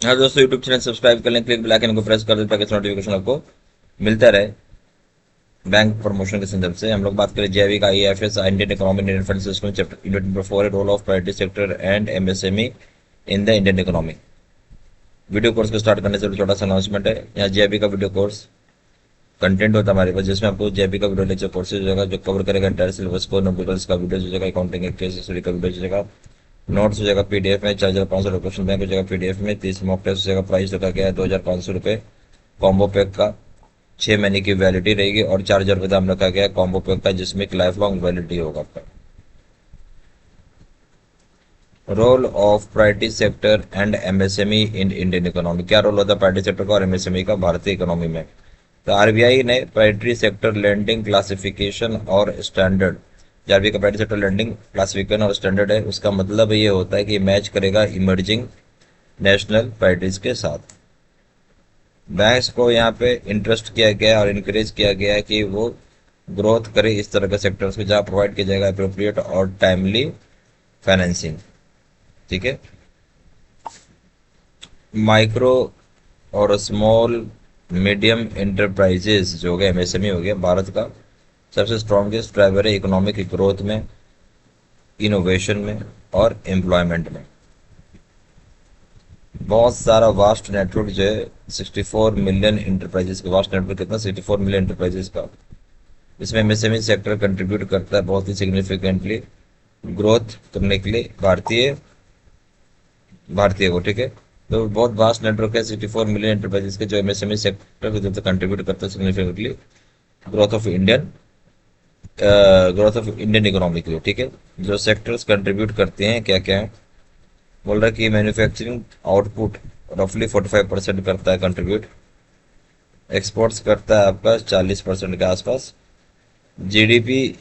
हाँ दोस्तों, YouTube channel subscribe कर लें, क्लिक बेल आइकन को प्रेस कर दें ताकि नोटिफिकेशन आपको मिलता रहे। बैंक प्रमोशन के संदर्भ से हम लोग बात करें जैविक IFS Indian economy Indian financial system chapter unit number 4 role of private sector and MSME in the Indian economy. Video course को स्टार्ट करने से पहले छोटा सा अनाउंसमेंट है। यहाँ जेबी का वीडियो कोर्स कंटेंट होता है हमारे पास, जिसमें आपको जेबी का वीडियो लेक्चर कोर्सेज हो जाएगा जो कवर करेगा एंटायर सिलेबस को। नोटिकल्स का वीडियो हो जाएगा, अकाउंटिंग केस स्टडी का वीडियो हो जाएगा, नोट्स हो जाएगा पीडीएफ में 4,500 क्वेश्चन बैंक हो जाएगा पीडीएफ में, 30 मॉक टेस्ट हो जाएगा। प्राइस रखा गया है 2,500 रुपये। कॉम्बो पैक का 6 महीने की वैलिडिटी रहेगी और 4,000 रुपये दाम रखा गया है कॉम्बो पैक का, जिसमें एक लाइफ लॉन्ग वैलिडिटी होगा आपका। Role of private sector and MSME in Indian economy. क्या रोल होता है प्राइवेट सेक्टर का और एमएसएमई का भारतीय इकोनॉमी में? तो आरबीआई ने प्राइवेट सेक्टर लैंडिंग क्लासिफिकेशन और स्टैंडर्ड, जो आरबीआई का प्राइवेट सेक्टर लैंडिंग क्लासिफिकेशन और स्टैंडर्ड है, उसका मतलब ये होता है कि मैच करेगा इमर्जिंग नेशनल प्राइवेटीज के साथ। बैंक्स को यहाँ पे इंटरेस्ट किया गया और इनकरेज किया गया है कि वो ग्रोथ करे इस तरह के सेक्टर्स को जहाँ प्रोवाइड किया जाएगा अप्रोप्रिएट और टाइमली फाइनेंसिंग। ठीक है। माइक्रो और स्मॉल मीडियम एंटरप्राइजेज जो हो गया, एमएसएमई हो गया, भारत का सबसे स्ट्रॉन्गेस्ट ड्राइवर है इकोनॉमी की ग्रोथ में, इनोवेशन में और एम्प्लॉयमेंट में। बहुत सारा वास्ट नेटवर्क जो है 64 मिलियन इंटरप्राइजेस का, वास्ट नेटवर्क कितना, 64 मिलियन इंटरप्राइजेस का। इसमें एमएसएमई सेक्टर कंट्रीब्यूट करता है बहुत ही सिग्निफिकेंटली ग्रोथ करने के लिए भारतीय को। ठीक है। तो बहुत वास्ट नेटवर्क है 64 मिलियन इंटरप्राइजेस के, जो एमएसएमई सेक्टर की तरफ से कंट्रीब्यूट करता है significantly growth of Indian economy के लिए। ठीक है। जो सेक्टर्स कंट्रीब्यूट करते हैं क्या क्या है, बोल रहा है कि मैन्युफैक्चरिंग आउटपुट रफली 45% करता है कंट्रीब्यूट, एक्सपोर्ट्स करता है आपका 40% के आसपास, जीडीपी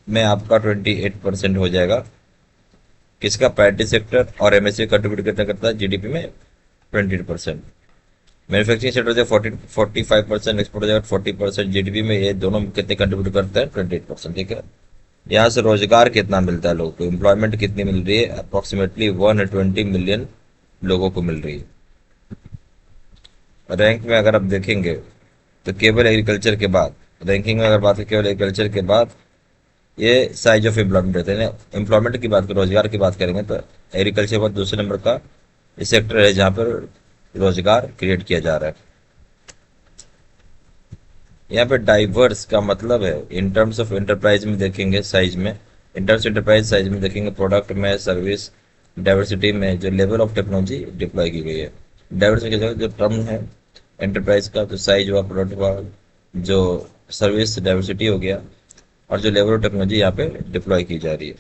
में आपका 28% हो जाएगा। किसका? प्राइवेट सेक्टर और एमएसएमई कंट्रीब्यूट कितना करता है जीडीपी में? 28%। मैन्युफैक्चरिंग सेक्टर जो 45%, एक्सपोर्ट हो जाएगा 40% जीडीपी में। ये दोनों कितने कंट्रीब्यूट करते हैं? 28%। ठीक है। यहाँ से रोजगार कितना मिलता है लोगों को, एम्प्लॉयमेंट कितनी मिल रही है? अप्रोक्सीमेटली 120 मिलियन लोगों को मिल रही है। रैंक में अगर आप देखेंगे तो केवल एग्रीकल्चर के बाद, रैंकिंग में अगर बात करें केवल एग्रीकल्चर के बाद ये साइज ऑफ एम्प्लॉयमेंट रहते हैं। एम्प्लॉयमेंट की बात करें, रोजगार की बात करेंगे तो एग्रीकल्चर के बाद दूसरे नंबर का सेक्टर है जहाँ पर रोजगार क्रिएट किया जा रहा है। यहाँ पे डाइवर्स का मतलब है इन टर्म्स ऑफ एंटरप्राइज में देखेंगे, साइज में, इन टर्म्स एंटरप्राइज साइज में देखेंगे, प्रोडक्ट में, सर्विस डाइवर्सिटी में, जो लेवल ऑफ टेक्नोलॉजी डिप्लॉय की गई है। डाइवर्सिटी की जगह जो टर्म है एंटरप्राइज का, जो साइज हुआ, प्रोडक्ट हुआ, जो सर्विस डाइवर्सिटी हो गया, और जो लेवल ऑफ टेक्नोलॉजी यहाँ पे डिप्लॉय की जा रही है।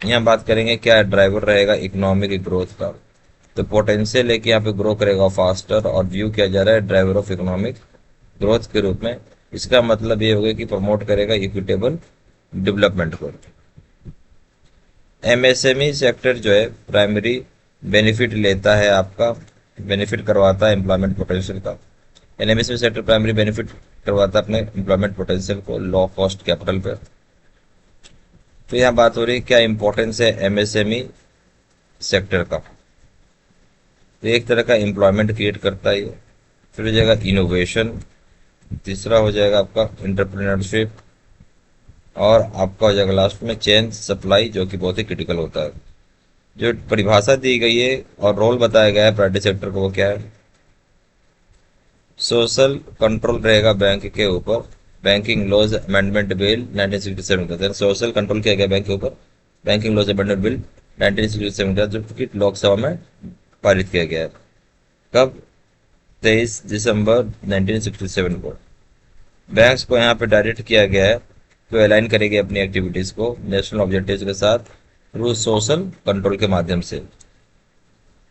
यहाँ बात करेंगे क्या ड्राइवर रहेगा इकोनॉमिक ग्रोथ का, तो पोटेंशियल है कि यहाँ पे ग्रो करेगा फास्टर, और व्यू किया जा रहा है ड्राइवर ऑफ इकोनॉमिक ग्रोथ के रूप में। इसका मतलब ये होगा कि प्रमोट करेगा इक्विटेबल डेवलपमेंट को। एमएसएमई सेक्टर जो है प्राइमरी बेनिफिट लेता है, आपका बेनिफिट करवाता है एम्प्लॉयमेंट पोटेंशियल का। एमएसएमई सेक्टर प्राइमरी बेनिफिट करवाता है अपने एम्प्लॉयमेंट पोटेंशियल को लो कॉस्ट कैपिटल पे। तो यहाँ बात हो रही है क्या इंपॉर्टेंस है एमएसएमई सेक्टर का। तो एक तरह का एम्प्लॉयमेंट क्रिएट करता है ये, फिर हो जाएगा इनोवेशन, तीसरा हो जाएगा आपका एंटरप्रेन्योरशिप, और आपका हो जाएगा लास्ट में चेन सप्लाई, जो कि बहुत ही क्रिटिकल होता है। जो परिभाषा दी गई है और रोल बताया गया है प्राइवेट सेक्टर को, वो क्या है? सोशल कंट्रोल रहेगा बैंक के ऊपर, बैंकिंग लॉज अमेंडमेंट बिल 1967 का। सोशल कंट्रोल किया गया बैंक के ऊपर बैंकिंग लॉज अमेंडमेंट बिल 1967 का, जो कि लोकसभा में पारित किया गया है। कब? 23 दिसंबर 1967 को। बैंक्स को यहाँ पे डायरेक्ट किया गया है तो अलाइन करेगी अपनी एक्टिविटीज को नेशनल ऑब्जेक्टिव्स के साथ थ्रू सोशल कंट्रोल के माध्यम से।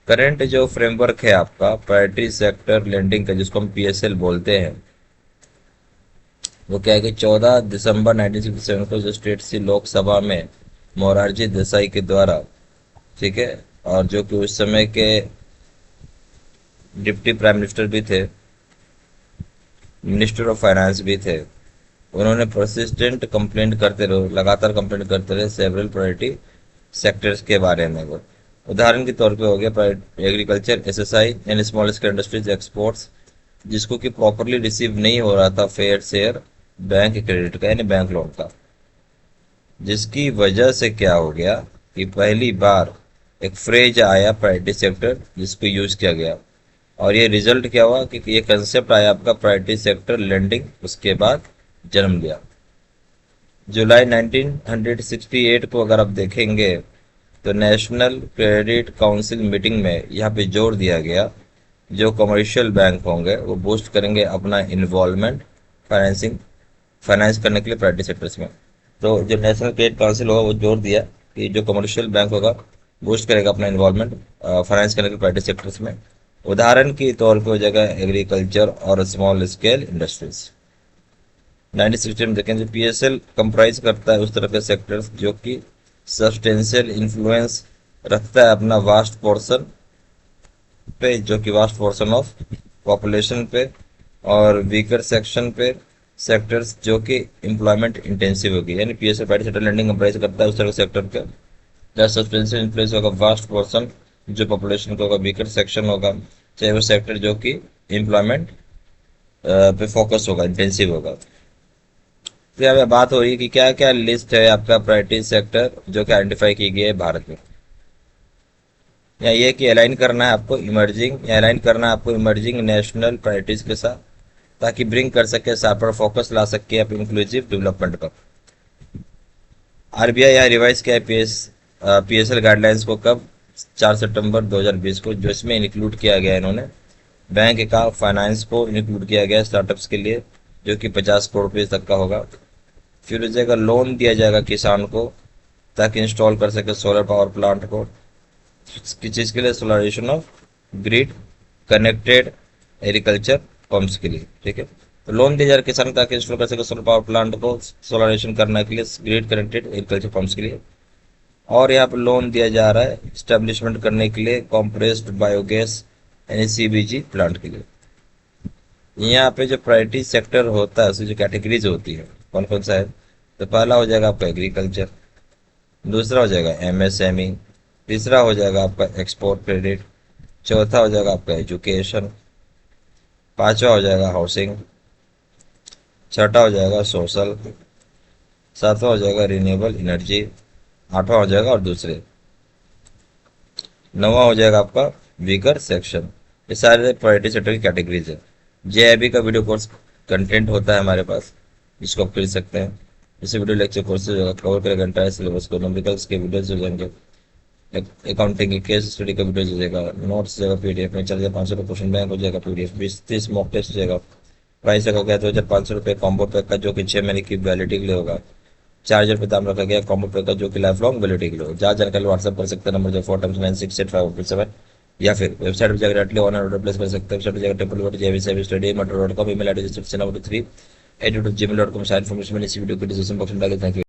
करंट जो फ्रेमवर्क है आपका प्राइवेट सेक्टर लेंडिंग का, जिसको हम पीएसएल बोलते हैं, वो क्या है कि 14 दिसंबर 1967 को जो स्टेट सी लोकसभा में मोरारजी देसाई के द्वारा, ठीक है, और जो कि उस समय के डिप्टी प्राइम मिनिस्टर भी थे, मिनिस्टर ऑफ फाइनेंस भी थे, उन्होंने परसिस्टेंट कंप्लेंट करते रहे, लगातार कंप्लेंट करते रहे सेवरल प्रायोरिटी सेक्टर्स के बारे में। वो उदाहरण के तौर पे हो गया एग्रीकल्चर, एसएसआई यानी स्मॉल स्केल इंडस्ट्रीज एक्सपोर्ट्स, जिसको कि प्रॉपरली रिसीव नहीं हो रहा था फेयर शेयर बैंक क्रेडिट का यानी बैंक लोन का, जिसकी वजह से क्या हो गया कि पहली बार एक फ्रेज आया प्रायोरिटी सेक्टर जिसको यूज किया गया, और ये रिजल्ट क्या हुआ कि ये कंसेप्ट आया आपका प्रायोरिटी सेक्टर लेंडिंग, उसके बाद जन्म लिया। जुलाई 1968 को अगर आप देखेंगे तो नेशनल क्रेडिट काउंसिल मीटिंग में यहाँ पे जोर दिया गया जो कमर्शियल बैंक होंगे वो बूस्ट करेंगे अपना इन्वॉल्वमेंट फाइनेंस करने के लिए प्राइवेट सेक्टर्स में। तो जो नेशनल क्रेडिट काउंसिल होगा वो जोर दिया कि जो कमर्शियल बैंक होगा बूस्ट करेगा अपना इन्वॉल्वमेंट फाइनेंस करने के लिए प्राइवेट सेक्टर्स में। उदाहरण के तौर पर हो जाएगा एग्रीकल्चर और स्मॉल स्केल इंडस्ट्रीज। 1960 में देखें जो पीएसएल कंप्राइज करता है उस तरह के सेक्टर्स जो कि सब्सटेंशियल इन्फ्लुएंस रखता है अपना वास्ट पोर्शन पे, जो कि वास्ट पोर्शन ऑफ पॉपुलेशन पे, और वीकर सेक्शन पे सेक्टर्स जो कि एम्प्लॉयमेंट इंटेंसिव होगी, यानी PSL private sector lending comprise करता है उस तरह के सेक्टर पे जहाँ सब्सटेंशियल इन्फ्लुएंस होगा वास्ट पोर्शन जो पॉपुलेशन का होगा, वीकर सेक्शन होगा, चाहे वो सेक्टर जो कि एम्प्लॉयमेंट पे फोकस होगा, इंटेंसिव होगा। तो यहाँ पे बात हो रही है कि क्या क्या लिस्ट है आपका प्रायोरिटी सेक्टर जो कि आइडेंटिफाई की गई है भारत में, या ये कि अलाइन करना है आपको इमर्जिंग नेशनल प्रायोरिटीज के साथ ताकि ब्रिंग कर सके शार्पर फोकस ला सके आप इंक्लूसिव डेवलपमेंट पर। आरबीआई यहाँ रिवाइज किया है पीएसएल गाइडलाइंस को कब, 4 सितंबर 2020 को, जो इसमें इंक्लूड किया गया इन्होंने बैंक का फाइनेंस को इंक्लूड किया गया स्टार्टअप्स के लिए जो कि 50 करोड़ रुपये तक का होगा। फिर उस जगह लोन दिया जाएगा किसान को ताकि इंस्टॉल कर सके सोलर पावर प्लांट को, किस चीज़ के लिए, solarisation of grid connected agriculture pumps के लिए, ठीक है। तो लोन दिया जा रहा है किसान ताकि इंस्टॉल कर सके सोलर पावर प्लांट को सोलराइजेशन करने के लिए ग्रिड कनेक्टेड एग्रीकल्चर पंप्स के लिए। और यहाँ पर लोन दिया जा रहा है स्टैब्लिशमेंट करने के लिए कॉम्प्रेस्ड बायोगैस यानी सीबीजी प्लांट के लिए। यहाँ पे जो प्रायोरिटी सेक्टर होता है उसकी जो कैटेगरीज होती है कौन कौन सा है, तो पहला हो जाएगा आपका एग्रीकल्चर, दूसरा हो जाएगा एमएसएमई, तीसरा हो जाएगा आपका एक्सपोर्ट क्रेडिट, चौथा हो जाएगा आपका एजुकेशन, पांचवा हो जाएगा हाउसिंग, छठा हो जाएगा सोशल, सातवां हो जाएगा रिन्यूएबल एनर्जी, आठवां हो जाएगा और दूसरे, नौवां हो जाएगा आपका वीकर सेक्शन। ये सारे प्रायोरिटी सेक्टर की कैटेगरीज है। जेआईबी का वीडियो कोर्स कंटेंट होता है हमारे पास जिसको आप खरीद सकते हैं। जैसे वीडियो लेक्चर कोर्सेज होगा कवर करेगा घंटा सिलेबस को, न्यूमेरिकल्स के वीडियोज हो जाएंगे, अकाउंटिंग के केस स्टडी का वीडियो हो जाएगा, नोट्स हो जाएगा पीडीएफ में, चल जाएगा 500 रुपये क्वेश्चन बैंक हो जाएगा पीडीएफ, 20-30 मॉक टेस्ट हो जाएगा। प्राइस रखा गया 2500 रुपये कॉम्बो पैक का जो कि 6 महीने की वैलिडिटी के लिए होगा। 4000 रुपये दाम रखा गया कॉम्बो पैक का जो कि लाइफ लॉन्ग वैलिडिटी के लिए होगा। जहाँ जानकारी व्हाट्सअप कर सकते हैं नंबर जो 4x968577, या फिर वेबसाइट पर जाकर डायरेक्टली ऑनलाइन ऑर्डर प्लेस कर सकते हैं। वेबसाइट पर जाकर www.jvstudy.com, email एड्रेस 703@gmail.com, सारी इन्फॉर्मेशन मैंने इसी वीडियो को डिस्क्रिप्शन बॉक्स में डाली। Thank you.